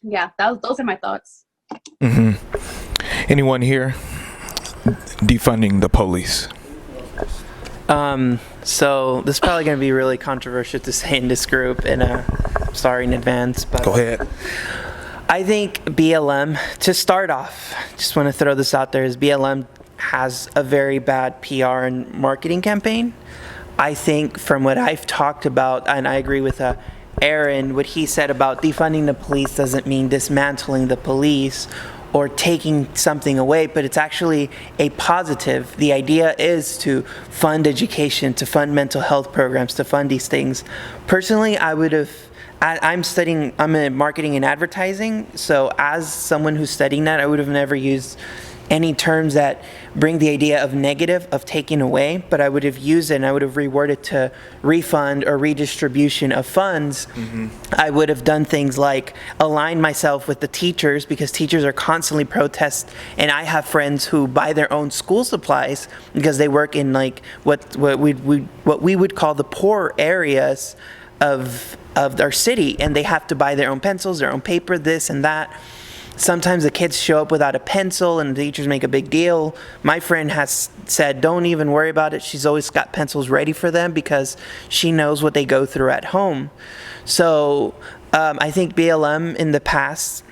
yeah, those are my thoughts. Mm-hmm. Anyone here? Defunding the police. So this is probably going to be really controversial to say in this group, and I'm sorry in advance. But go ahead. I think BLM, to start off, just want to throw this out there, is BLM has a very bad PR and marketing campaign. I think from what I've talked about, and I agree with Aaron, what he said about defunding the police doesn't mean dismantling the police or taking something away, but it's actually a positive. The idea is to fund education, to fund mental health programs, to fund these things. Personally, I would have I'm in marketing and advertising. So as someone who's studying that, I would have never used any terms that bring the idea of negative, of taking away, but I would have used it and I would have reworded to refund or redistribution of funds. I would have done things like align myself with the teachers, because teachers are constantly protest, and I have friends who buy their own school supplies because they work in like what we would call the poor areas of our city, and they have to buy their own pencils, their own paper, this and that. Sometimes the kids show up without a pencil and the teachers make a big deal. My friend has said, don't even worry about it. She's always got pencils ready for them because she knows what they go through at home. So I think BLM in the past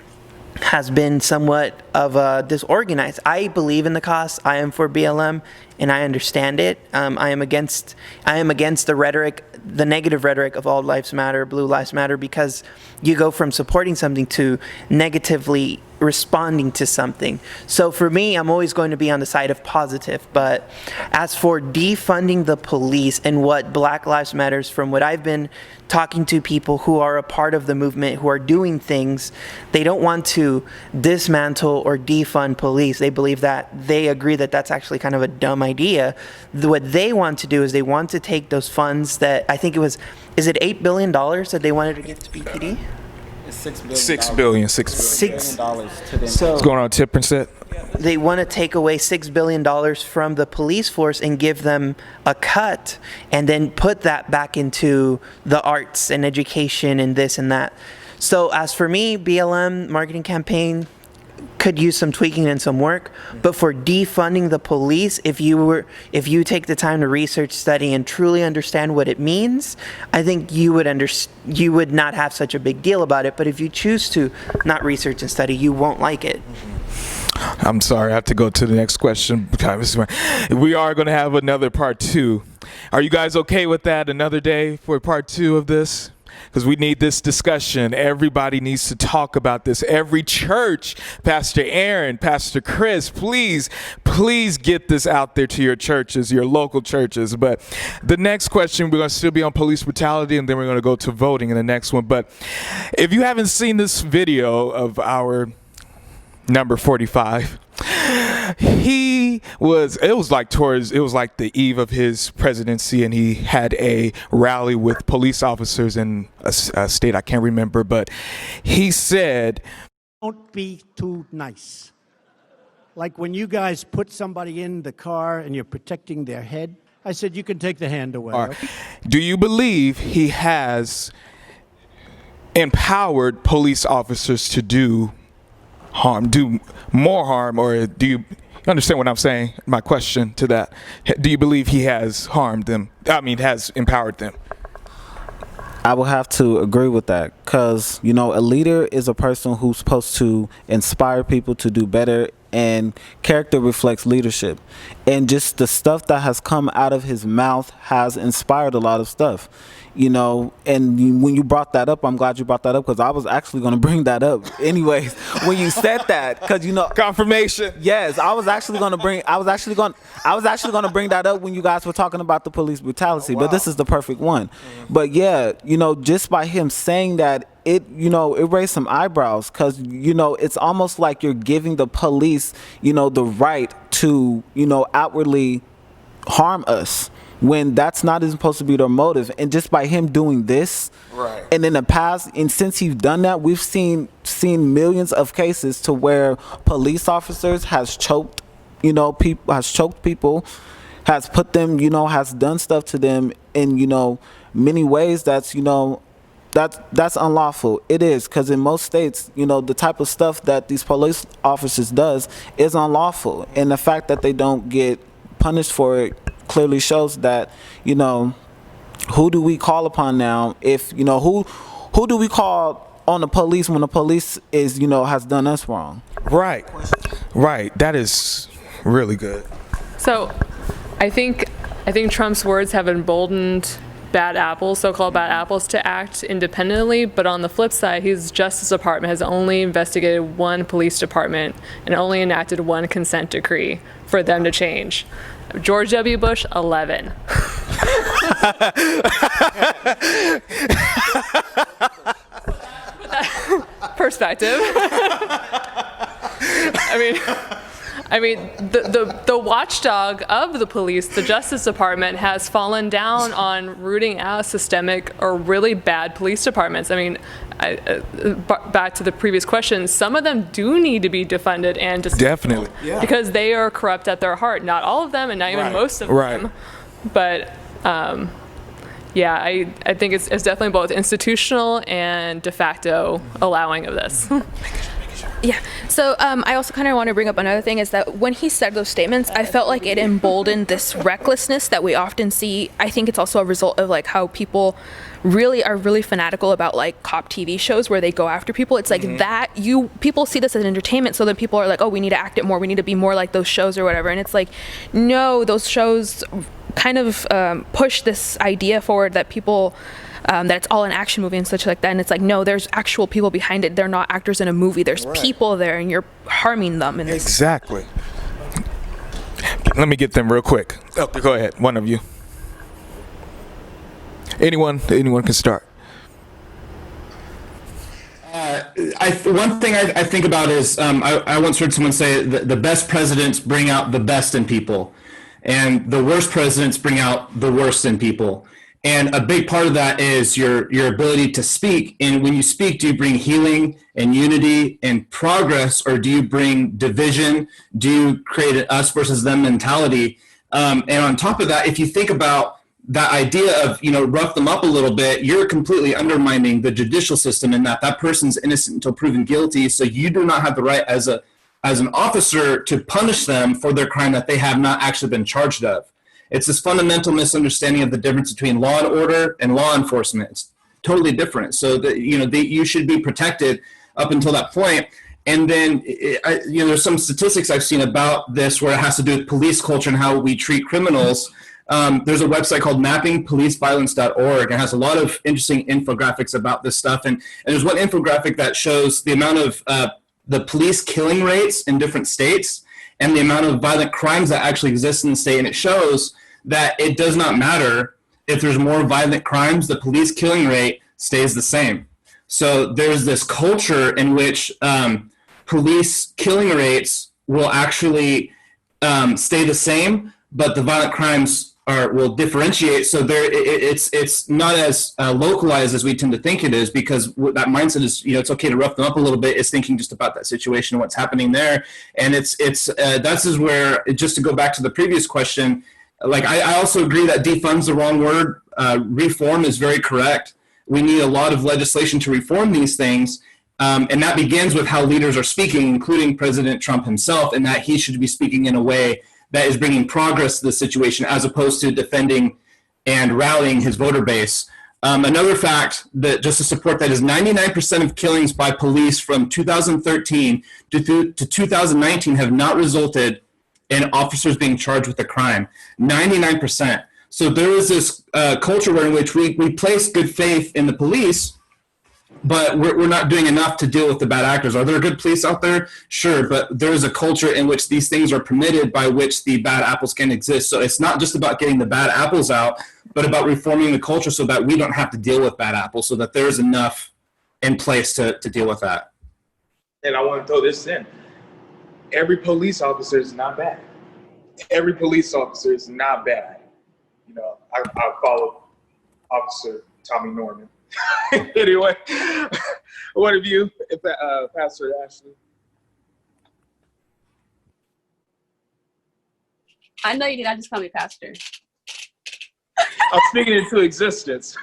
has been somewhat of disorganized. I believe in the cause. I am for BLM, and I understand it. I am against the rhetoric, the negative rhetoric of all lives matter, blue lives matter, because you go from supporting something to negatively responding to something. So for me, I'm always going to be on the side of positive. But as for defunding the police and what Black Lives Matters, from what I've been talking to people who are a part of the movement, who are doing things, they don't want to dismantle or defund police. They believe that, they agree that that's actually kind of a dumb idea. What they want to do is they want to take those funds that, I think it was, is it $8 billion that they wanted to give to BPD? It's $6 billion. $6 billion. $6 billion to them. So What's going on, 10%? they want to take away $6 billion from the police force and give them a cut, and then put that back into the arts and education and this and that. So as for me, BLM marketing campaign could use some tweaking and some work, but for defunding the police, if you take the time to research, study, and truly understand what it means, I think you would not have such a big deal about it. But if you choose to not research and study, you won't like it. I'm sorry, I have to go to the next question. We are going to have another part 2. Are you guys okay with that? Another day for part 2 of this? Because we need this discussion. Everybody needs to talk about this. Every church, Pastor Aaron, Pastor Chris, please get this out there to your churches, your local churches. But the next question, we're going to still be on police brutality, and then we're going to go to voting in the next one. But if you haven't seen this video of our number 45, it was like the eve of his presidency, and he had a rally with police officers in a state I can't remember, but he said, don't be too nice. Like when you guys put somebody in the car and you're protecting their head, I said, you can take the hand away. Okay? Do you believe he has empowered police officers to do more harm, or do you understand what I'm saying? My question to that: do you believe he has harmed them? Has empowered them? I will have to agree with that, because a leader is a person who's supposed to inspire people to do better, and character reflects leadership. And just the stuff that has come out of his mouth has inspired a lot of stuff. And when you brought that up, I'm glad you brought that up, because I was actually going to bring that up anyways when you said that, because confirmation. Yes, I was actually going to bring that up when you guys were talking about the police brutality. But this is the perfect one. But yeah, just by him saying that, it raised some eyebrows, because it's almost like you're giving the police the right to outwardly harm us, when that's not even supposed to be their motive. And just by him doing this, right, and in the past, and since he's done that, we've seen millions of cases to where police officers has choked people, has put them, has done stuff to them in many ways that's unlawful. It is, because in most states, the type of stuff that these police officers does is unlawful, and the fact that they don't get punished for it clearly shows that, who do we call upon now? If who do we call on the police when the police is has done us wrong? Right. That is really good. So I think Trump's words have emboldened bad apples, so-called bad apples, to act independently. But on the flip side, his Justice Department has only investigated one police department and only enacted one consent decree for them to change. George W. Bush, 11. perspective, I mean, the watchdog of the police, the Justice Department, has fallen down on rooting out systemic or really bad police departments. I mean, back to the previous question, some of them do need to be defunded and Definitely. Yeah. because they are corrupt at their heart. Not all of them, and not even most of them. But yeah, I think it's definitely both institutional and de facto allowing of this. Yeah. So I also kind of want to bring up another thing is that when he said those statements, I felt like it emboldened this recklessness that we often see. I think it's also a result of like how people really are really fanatical about like cop TV shows where they go after people. It's like that people see this as entertainment, so then people are like, oh, we need to act it more. We need to be more like those shows or whatever. And it's like, no, those shows kind of push this idea forward that people. That it's all an action movie and such like that, and it's like, no, there's actual people behind it. They're not actors in a movie. There's people there, and you're harming them. In this. Exactly. Let me get them real quick. Oh, go ahead, one of you. Anyone can start. One thing I think about is I once heard someone say the best presidents bring out the best in people, and the worst presidents bring out the worst in people. And a big part of that is your ability to speak. And when you speak, do you bring healing and unity and progress, or do you bring division? Do you create an us versus them mentality? And on top of that, if you think about that idea of, rough them up a little bit, you're completely undermining the judicial system in that person's innocent until proven guilty. So you do not have the right as an officer to punish them for their crime that they have not actually been charged of. It's this fundamental misunderstanding of the difference between law and order and law enforcement. It's totally different. So that you should be protected up until that point. And then there's some statistics I've seen about this where it has to do with police culture and how we treat criminals. There's a website called mappingpoliceviolence.org, and it has a lot of interesting infographics about this stuff. And there's one infographic that shows the amount of the police killing rates in different states and the amount of violent crimes that actually exist in the state. And it shows that it does not matter if there's more violent crimes, the police killing rate stays the same. So there's this culture in which police killing rates will actually stay the same, but the violent crimes will differentiate. So it's not as localized as we tend to think it is, because that mindset is, it's okay to rough them up a little bit. It's thinking just about that situation and what's happening there. And that's is where, just to go back to the previous question, like I also agree that defund's the wrong word. Reform is very correct. We need a lot of legislation to reform these things. And that begins with how leaders are speaking, including President Trump himself, and that he should be speaking in a way that is bringing progress to the situation as opposed to defending and rallying his voter base. Another fact that just to support that is 99% of killings by police from 2013 to 2019 have not resulted in officers being charged with a crime. 99%. So there is this culture in which we place good faith in the police, but we're not doing enough to deal with the bad actors. Are there good police out there? Sure, but there is a culture in which these things are permitted by which the bad apples can exist. So it's not just about getting the bad apples out, but about reforming the culture so that we don't have to deal with bad apples, so that there's enough in place to deal with that. And I want to throw this in. Every police officer is not bad. Every police officer is not bad. I follow Officer Tommy Norman. Anyway, what have you, Pastor Ashley? I know you did not just call me pastor. I'm speaking into existence.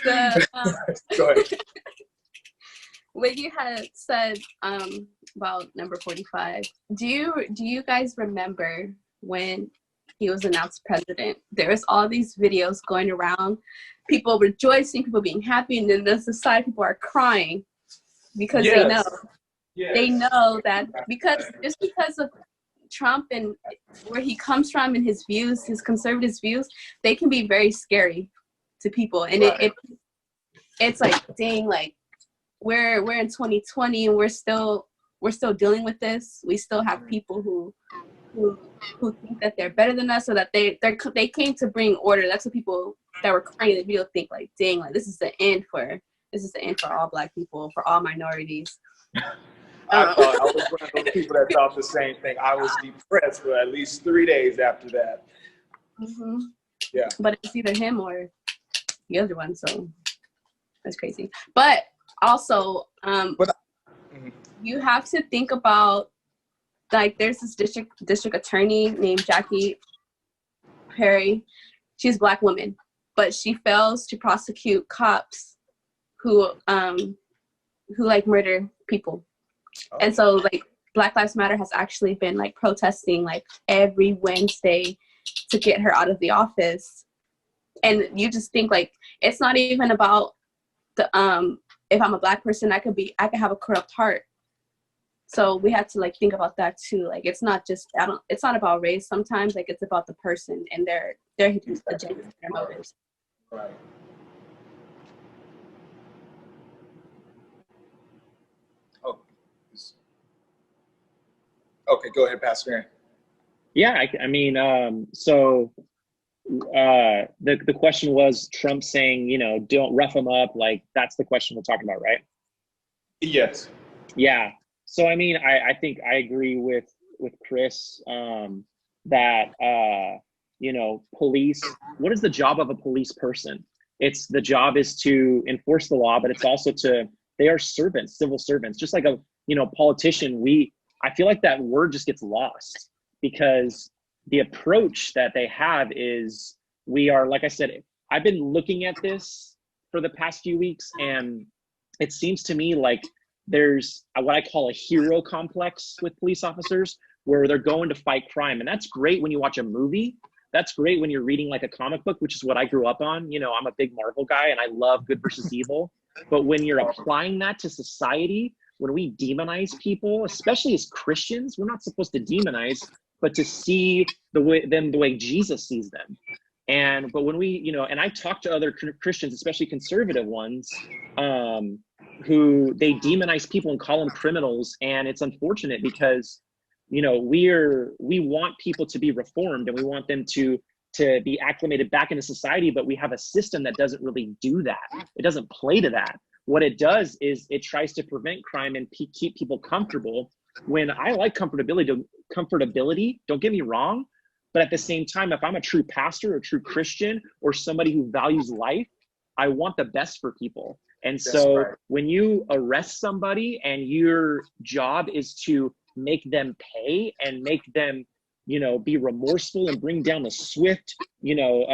Go ahead. What you had said about number 45, do you guys remember when he was announced president? There was all these videos going around, people rejoicing, people being happy, and then there's the side people are crying because they know. Yes. They know that because of Trump and where he comes from and his views, his conservative views, they can be very scary to people. And right. It's like, dang, like we're in 2020 and we're still dealing with this. We still have people who who think that they're better than us, or that they came to bring order. That's what people that were crying in the video think, like, dang, like this is the end for all Black people, for all minorities. I was one of those people that thought the same thing. I was depressed for at least 3 days after that. Mm-hmm. Yeah. But it's either him or the other one, so that's crazy. But also, you have to think about, like, there's this district attorney named Jackie Perry. She's a Black woman, but she fails to prosecute cops who like murder people. And so, like, Black Lives Matter has actually been, like, protesting, like, every Wednesday to get her out of the office. And you just think, like, it's not even about the if I'm a Black person, I could have a corrupt heart. So we have to, like, think about that too. Like, it's not just it's not about race. Sometimes, like, it's about the person and their hidden agenda, their motives. Right. Oh. Okay, go ahead, Pastor Aaron. Yeah, I mean, so the question was Trump saying, you know, don't rough them up. Like, that's the question we're talking about, right? Yes. Yeah. So, I mean, I think I agree with Chris that, you know, police, what is the job of a police person? The job is to enforce the law, but it's also they are servants, civil servants, just like a, you know, politician. I feel like that word just gets lost because the approach that they have is we are, like I said, I've been looking at this for the past few weeks, and it seems to me like there's what I call a hero complex with police officers where they're going to fight crime. And that's great when you watch a movie. That's great when you're reading like a comic book, which is what I grew up on. You know, I'm a big Marvel guy and I love good versus evil. But when you're applying that to society, when we demonize people, especially as Christians, we're not supposed to demonize, but to see the way Jesus sees them. But when we, you know, and I talk to other Christians, especially conservative ones, who they demonize people and call them criminals. And it's unfortunate because, you know, we want people to be reformed and we want them to be acclimated back into society, but we have a system that doesn't really do that. It doesn't play to that. What it does is it tries to prevent crime and keep people comfortable. When I like comfortability, don't get me wrong, but at the same time, if I'm a true pastor, a true Christian, or somebody who values life, I want the best for people. And so right. When you arrest somebody and your job is to make them pay and make them, you know, be remorseful and bring down the swift, you know,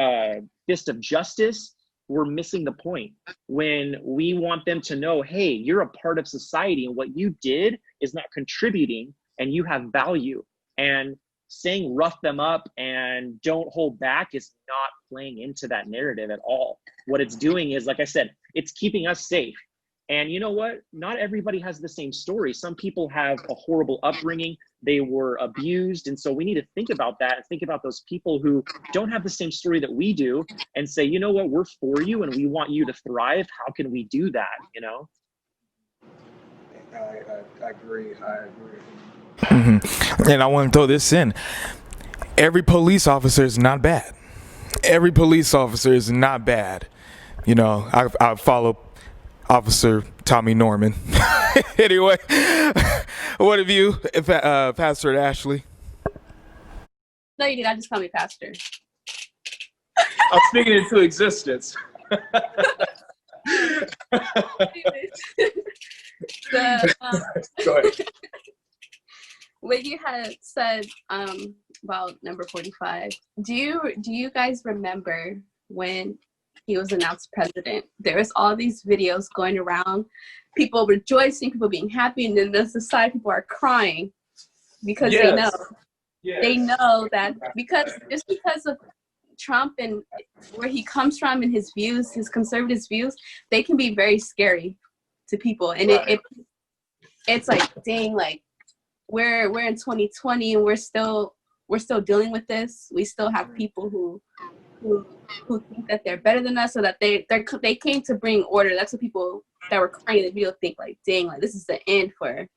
fist of justice, we're missing the point. When we want them to know, hey, you're a part of society and what you did is not contributing and you have value. And saying rough them up and don't hold back is not playing into that narrative at all. What it's doing is, like I said, it's keeping us safe. And you know what? Not everybody has the same story. Some people have a horrible upbringing. They were abused. And so we need to think about that and think about those people who don't have the same story that we do and say, you know what, we're for you and we want you to thrive. How can we do that, you know? I agree. Mm-hmm. And I want to throw this in. Every police officer is not bad. Every police officer is not bad. You know, I follow Officer Tommy Norman. Anyway, what have you, Pastor Ashley? No, you did. I just call me Pastor. I'm speaking into existence. Go ahead. What you had said about number 45, do you guys remember when he was announced president? There was all these videos going around, people rejoicing, people being happy, and then the society people are crying because they know that because of Trump and where he comes from and his views, his conservative views, they can be very scary to people. And right. it's like, dang, like we're in 2020 and we're still dealing with this. We still have people who think that they're better than us, or that they came to bring order. That's what people that were crying in the video think, like, dang, like this is the end for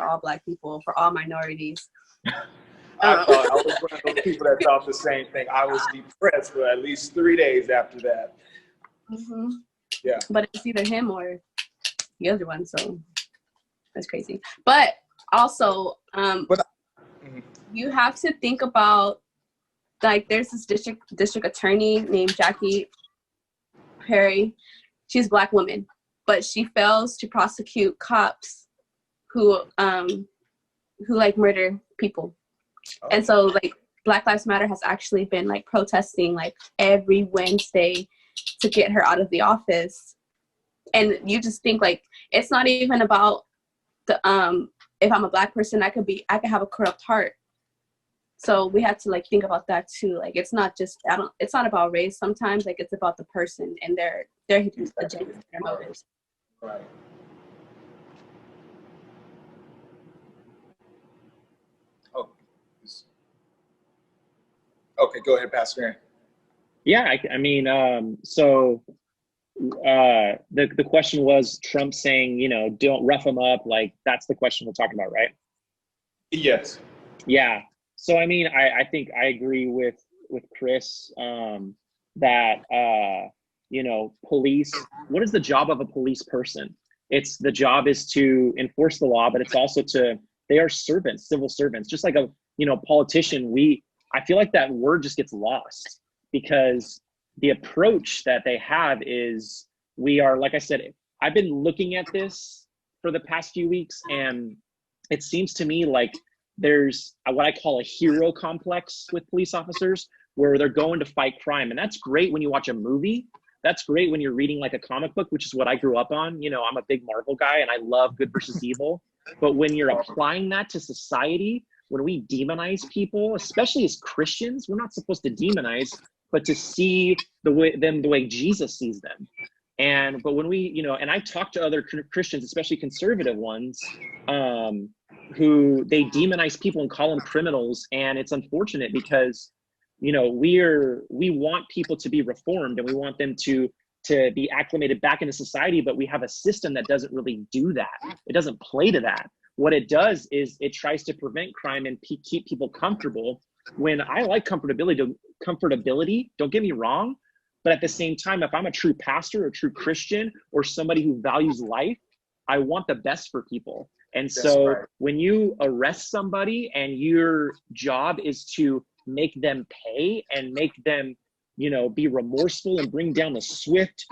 all Black people, for all minorities. I thought I was one of those people that thought the same thing. I was depressed for at least 3 days after that. Mm-hmm. Yeah. But it's either him or the other one, so that's crazy. But also, you have to think about, like, there's this district attorney named Jackie Perry. She's a Black woman, but she fails to prosecute cops who like murder people. And so, like, Black Lives Matter has actually been, like, protesting, like, every Wednesday to get her out of the office. And you just think, like, it's not even about the if I'm a Black person, I could have a corrupt heart. So we have to, like, think about that too. Like, it's not just it's not about race sometimes. Like, it's about the person and their hidden agendas, their motives. Right. Oh. Okay, go ahead, Pastor Aaron. Yeah, I mean, so the question was Trump saying, don't rough them up. Like, that's the question we're talking about, right? Yes. Yeah. So, I mean, I think I agree with Chris that, police, what is the job of a police person? The job is to enforce the law, but it's also they are servants, civil servants, just like a, politician. I feel like that word just gets lost because the approach that they have is we are, like I said, I've been looking at this for the past few weeks, and it seems to me like there's what I call a hero complex with police officers where they're going to fight crime. And that's great when you watch a movie. That's great when you're reading like a comic book, which is what I grew up on. I'm a big Marvel guy and I love good versus evil. But when you're applying that to society, when we demonize people, especially as Christians, we're not supposed to demonize, but to see the way Jesus sees them. But when we, and I talk to other Christians, especially conservative ones, who they demonize people and call them criminals. And it's unfortunate because, we want people to be reformed and we want them to be acclimated back into society, but we have a system that doesn't really do that. It doesn't play to that. What it does is it tries to prevent crime and keep people comfortable. When I like comfortability, don't get me wrong, but at the same time, if I'm a true pastor, a true Christian, or somebody who values life, I want the best for people. And so when you arrest somebody and your job is to make them pay and make them, be remorseful and bring down the swift,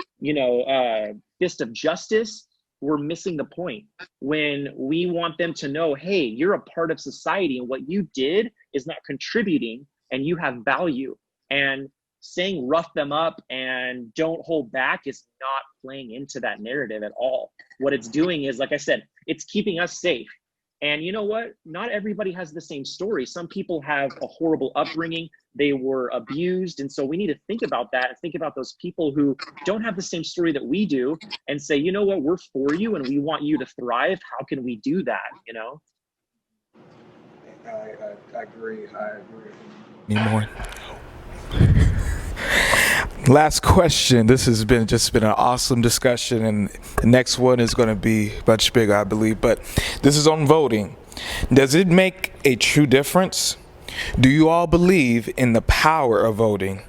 fist of justice, we're missing the point. When we want them to know, hey, you're a part of society and what you did is not contributing and you have value. And saying rough them up and don't hold back is not playing into that narrative at all. What it's doing is, like I said, it's keeping us safe. And you know what? Not everybody has the same story. Some people have a horrible upbringing. They were abused. And so we need to think about that and think about those people who don't have the same story that we do and say, you know what, we're for you and we want you to thrive. How can we do that? I agree. Any more? Last question. This has been an awesome discussion, and the next one is going to be much bigger, I believe. But this is on voting. Does it make a true difference? Do you all believe in the power of voting?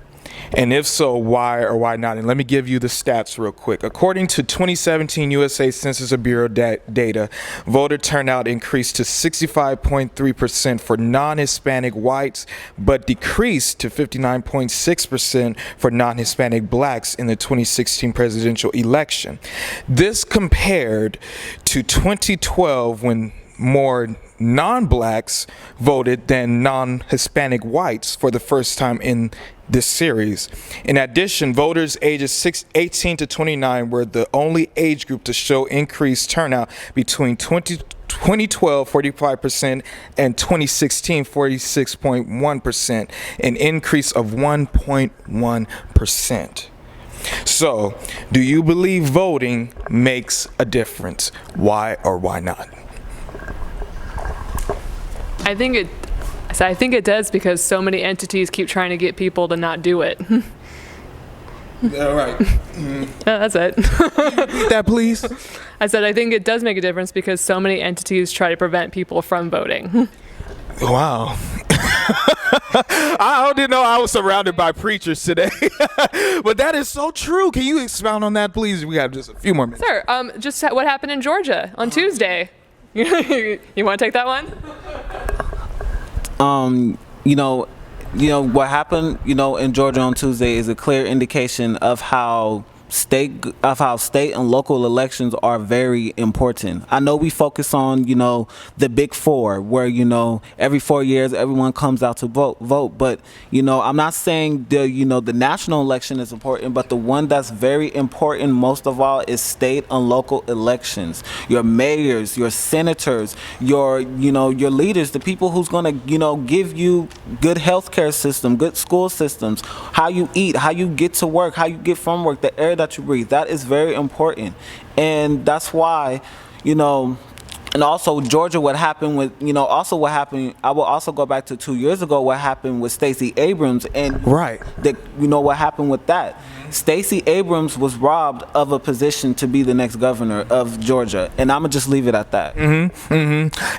And if so, why or why not? And let me give you the stats real quick. According to 2017 USA Census Bureau data, voter turnout increased to 65.3% for non-Hispanic whites, but decreased to 59.6% for non-Hispanic blacks in the 2016 presidential election. This compared to 2012 when more non-blacks voted than non-Hispanic whites for the first time in this series. In addition, voters ages 18 to 29 were the only age group to show increased turnout between 2012, 45%, and 2016, 46.1%, an increase of 1.1%. So, do you believe voting makes a difference? Why or why not? I think it does because so many entities keep trying to get people to not do it. All right. That's it. Repeat that, please. I said I think it does make a difference because so many entities try to prevent people from voting. Wow. I didn't know I was surrounded by preachers today. But that is so true. Can you expound on that, please? We have just a few more minutes. Sure. Just what happened in Georgia on Tuesday. You want to take that one? What happened, in Georgia on Tuesday is a clear indication of how state and local elections are very important. I know we focus on, the big four where, every 4 years everyone comes out to vote. But, I'm not saying the national election is important, but the one that's very important most of all is state and local elections. Your mayors, your senators, your leaders, the people who's going to, give you good healthcare system, good school systems, how you eat, how you get to work, how you get from work, the air that you breathe. That is very important. And that's why, and also Georgia, what happened with, I will also go back to 2 years ago, what happened with Stacey Abrams and right. What happened with that. Stacey Abrams was robbed of a position to be the next governor of Georgia. And I'm going to just leave it at that.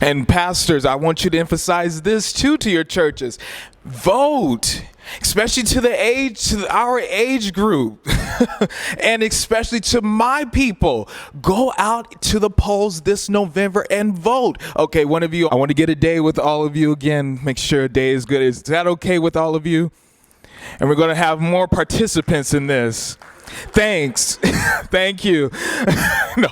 And pastors, I want you to emphasize this too to your churches. Vote. Especially to our age group, and especially to my people. Go out to the polls this November and vote. Okay, one of you, I want to get a day with all of you again. Make sure a day is good. Is that okay with all of you? And we're going to have more participants in this. Thanks. Thank you. No,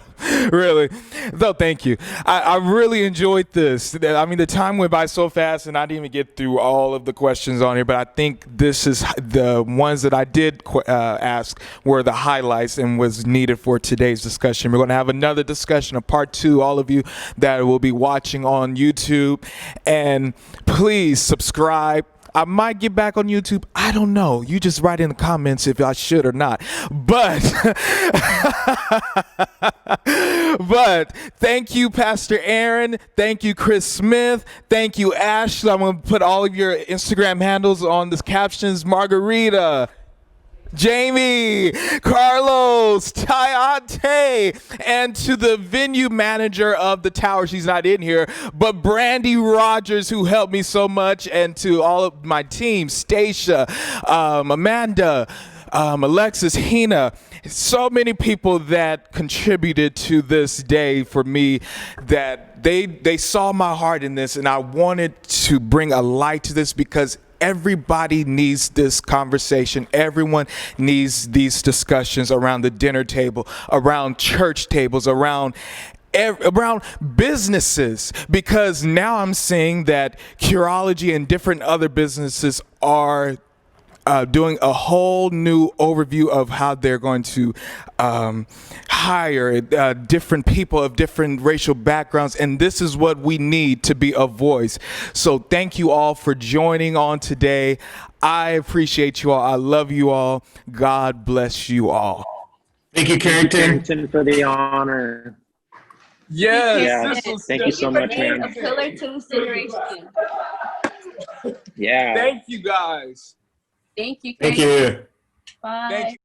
really. No, thank you. I really enjoyed this. I mean, the time went by so fast and I didn't even get through all of the questions on here, but I think this is the ones that I did ask were the highlights and was needed for today's discussion. We're going to have another discussion, a part 2, all of you that will be watching on YouTube. And please subscribe. I might get back on YouTube. I don't know. You just write in the comments if I should or not. But thank you, Pastor Aaron. Thank you, Chris Smith. Thank you, Ashley. I'm going to put all of your Instagram handles on the captions. Margarita, Jamie, Carlos, Tayate, and to the venue manager of the tower. She's not in here, but Brandy Rogers, who helped me so much, and to all of my team, Stacia, Amanda, Alexis, Hina, so many people that contributed to this day for me, that they saw my heart in this, and I wanted to bring a light to this because everybody needs this conversation. Everyone needs these discussions around the dinner table, around church tables, around businesses, because now I'm seeing that Curology and different other businesses are doing a whole new overview of how they're going to hire different people of different racial backgrounds. And this is what we need to be a voice. So thank you all for joining on today. I appreciate you all. I love you all. God bless you all. Thank you, Carrington. For the honor. Yes. Thank you so much, man. A pillar to consideration. Yeah. Thank you, guys. Thank you. Thank you. Bye. Thank you.